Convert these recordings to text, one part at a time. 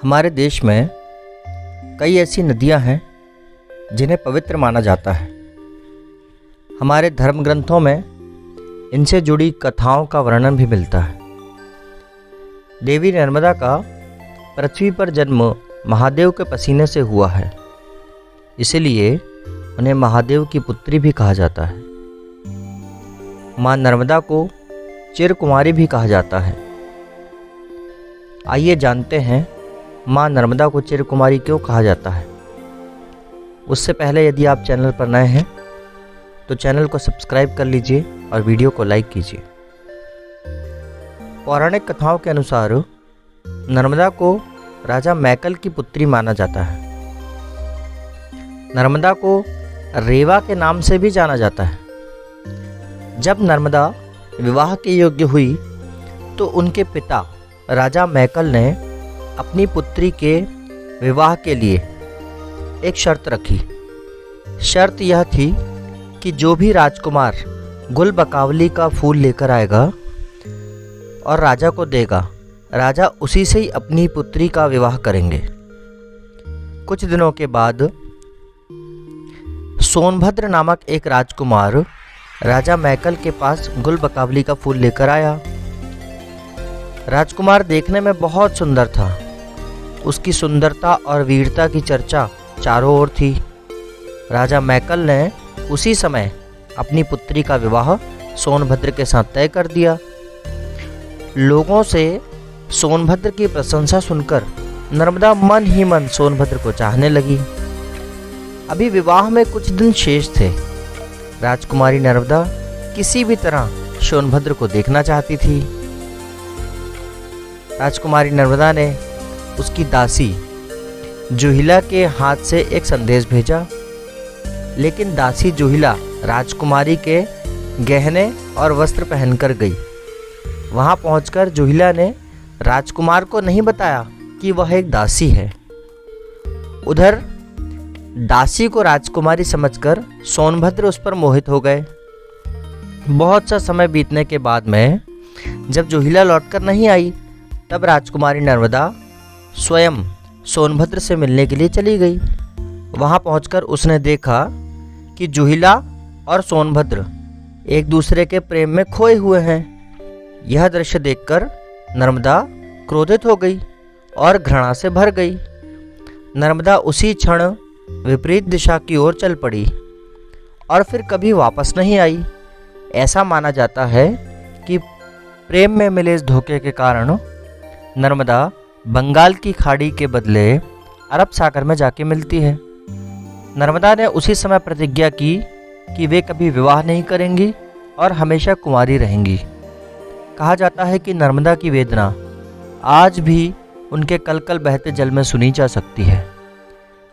हमारे देश में कई ऐसी नदियां हैं जिन्हें पवित्र माना जाता है। हमारे धर्म ग्रंथों में इनसे जुड़ी कथाओं का वर्णन भी मिलता है। देवी नर्मदा का पृथ्वी पर जन्म महादेव के पसीने से हुआ है, इसलिए उन्हें महादेव की पुत्री भी कहा जाता है। माँ नर्मदा को चिरकुमारी भी कहा जाता है। आइए जानते हैं माँ नर्मदा को चिरकुमारी क्यों कहा जाता है। उससे पहले यदि आप चैनल पर नए हैं तो चैनल को सब्सक्राइब कर लीजिए और वीडियो को लाइक कीजिए। पौराणिक कथाओं के अनुसार नर्मदा को राजा मैकल की पुत्री माना जाता है। नर्मदा को रेवा के नाम से भी जाना जाता है। जब नर्मदा विवाह के योग्य हुई तो उनके पिता राजा मैकल ने अपनी पुत्री के विवाह के लिए एक शर्त रखी। शर्त यह थी कि जो भी राजकुमार गुलबकावली का फूल लेकर आएगा और राजा को देगा, राजा उसी से ही अपनी पुत्री का विवाह करेंगे। कुछ दिनों के बाद सोनभद्र नामक एक राजकुमार राजा मैकल के पास गुलबकावली का फूल लेकर आया। राजकुमार देखने में बहुत सुंदर था। उसकी सुंदरता और वीरता की चर्चा चारों ओर थी। राजा मैकल ने उसी समय अपनी पुत्री का विवाह सोनभद्र के साथ तय कर दिया। लोगों से सोनभद्र की प्रशंसा सुनकर नर्मदा मन ही मन सोनभद्र को चाहने लगी। अभी विवाह में कुछ दिन शेष थे। राजकुमारी नर्मदा किसी भी तरह सोनभद्र को देखना चाहती थी। राजकुमारी नर्मदा ने उसकी दासी जुहिला के हाथ से एक संदेश भेजा, लेकिन दासी जुहिला राजकुमारी के गहने और वस्त्र पहनकर गई। वहां पहुंचकर जुहिला ने राजकुमार को नहीं बताया कि वह एक दासी है। उधर दासी को राजकुमारी समझकर सोनभद्र उस पर मोहित हो गए। बहुत सा समय बीतने के बाद में जब जुहिला लौटकर नहीं आई, तब राजकुमारी नर्मदा स्वयं सोनभद्र से मिलने के लिए चली गई। वहां पहुंचकर उसने देखा कि जुहिला और सोनभद्र एक दूसरे के प्रेम में खोए हुए हैं। यह दृश्य देखकर नर्मदा क्रोधित हो गई और घृणा से भर गई। नर्मदा उसी क्षण विपरीत दिशा की ओर चल पड़ी और फिर कभी वापस नहीं आई। ऐसा माना जाता है कि प्रेम में मिले इस धोखे के कारण नर्मदा बंगाल की खाड़ी के बदले अरब सागर में जाके मिलती है। नर्मदा ने उसी समय प्रतिज्ञा की कि वे कभी विवाह नहीं करेंगी और हमेशा कुंवारी रहेंगी। कहा जाता है कि नर्मदा की वेदना आज भी उनके कलकल बहते जल में सुनी जा सकती है,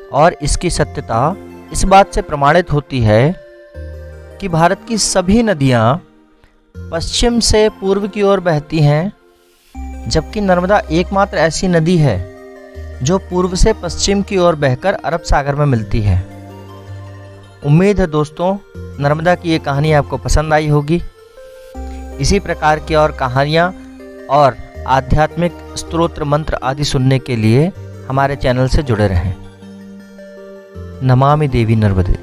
और इसकी सत्यता इस बात से प्रमाणित होती है कि भारत की सभी नदियाँ पश्चिम से पूर्व की ओर बहती हैं, जबकि नर्मदा एकमात्र ऐसी नदी है जो पूर्व से पश्चिम की ओर बहकर अरब सागर में मिलती है। उम्मीद है दोस्तों नर्मदा की ये कहानी आपको पसंद आई होगी। इसी प्रकार की और कहानियाँ और आध्यात्मिक स्तोत्र मंत्र आदि सुनने के लिए हमारे चैनल से जुड़े रहें। नमामि देवी नर्मदे।